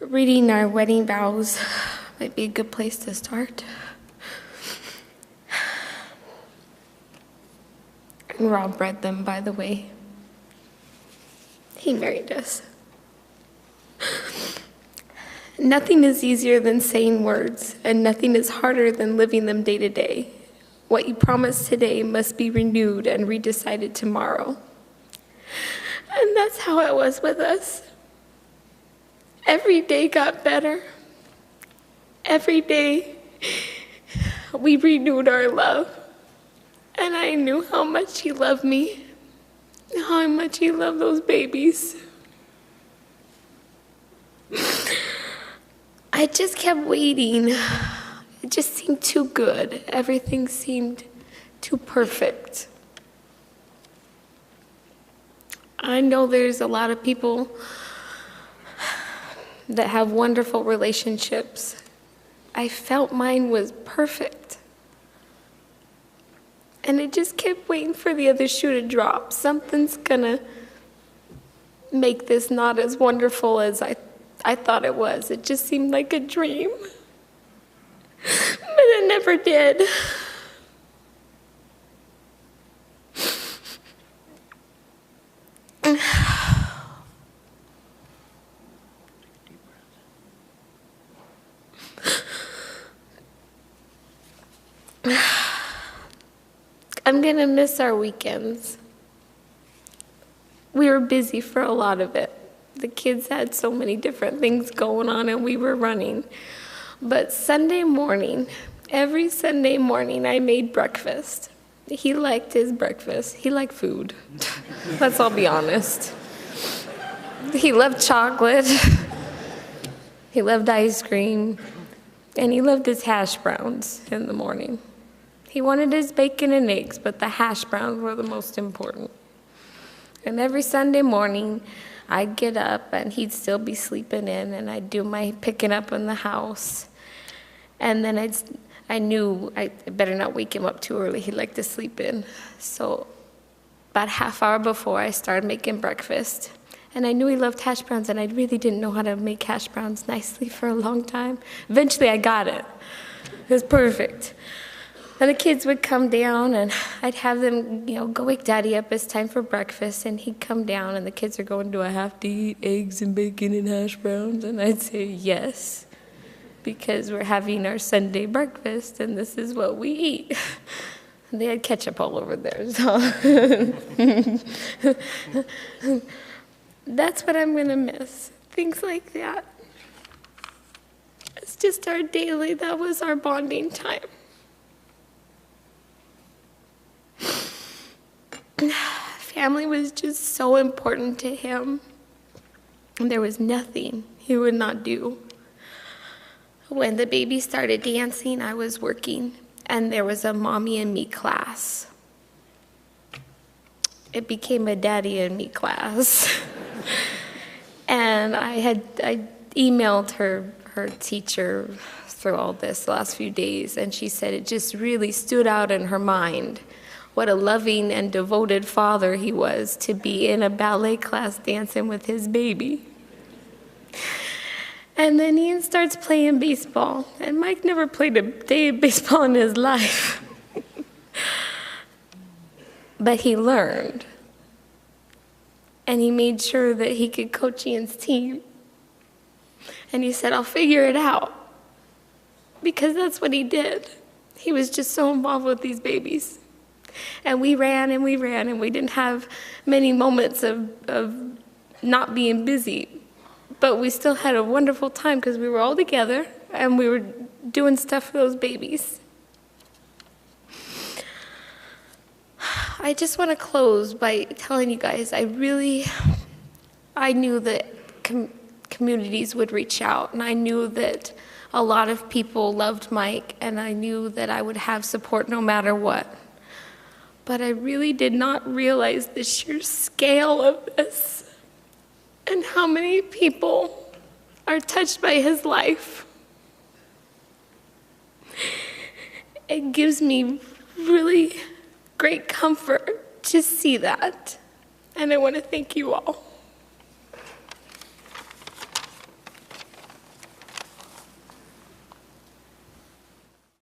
Reading our wedding vows might be a good place to start. And Rob read them, by the way. He married us. Nothing is easier than saying words, and nothing is harder than living them day to day. What you promise today must be renewed and redecided tomorrow. And that's how it was with us. Every day got better. Every day we renewed our love. And I knew how much he loved me, how much he loved those babies. I just kept waiting. It just seemed too good. Everything seemed too perfect. I know there's a lot of people that have wonderful relationships. I felt mine was perfect. And I just kept waiting for the other shoe to drop. Something's gonna make this not as wonderful as I thought it was. It just seemed like a dream. But it never did. I'm gonna miss our weekends. We were busy for a lot of it. The kids had so many different things going on and we were running. But Sunday morning, every Sunday morning, I made breakfast. He liked his breakfast. He liked food. Let's all be honest. He loved chocolate. He loved ice cream. And he loved his hash browns in the morning. He wanted his bacon and eggs, but the hash browns were the most important. And every Sunday morning, I'd get up and he'd still be sleeping in, and I'd do my picking up in the house. And then I knew I better not wake him up too early. He liked to sleep in. So about half hour before, I started making breakfast. And I knew he loved hash browns, and I really didn't know how to make hash browns nicely for a long time. Eventually, I got it. It was perfect. And the kids would come down, and I'd have them, go wake Daddy up. It's time for breakfast. And he'd come down, and the kids are going, do I have to eat eggs and bacon and hash browns? And I'd say, yes, because we're having our Sunday breakfast, and this is what we eat. And they had ketchup all over there, so. That's what I'm going to miss, things like that. It's just our daily, that was our bonding time. Family was just so important to him. And there was nothing he would not do. When the baby started dancing, I was working, and there was a mommy and me class. It became a daddy and me class. And I emailed her teacher through all this the last few days, and she said it just really stood out in her mind what a loving and devoted father he was to be in a ballet class dancing with his baby. And then Ian starts playing baseball, and Mike never played a day of baseball in his life. But he learned, and he made sure that he could coach Ian's team. And he said, I'll figure it out, because that's what he did. He was just so involved with these babies. And we ran and we ran, and we didn't have many moments of not being busy. But we still had a wonderful time because we were all together and we were doing stuff for those babies. I just want to close by telling you guys, I knew that communities would reach out, and I knew that a lot of people loved Mike, and I knew that I would have support no matter what. But I really did not realize the sheer scale of this and how many people are touched by his life. It gives me really great comfort to see that. And I want to thank you all.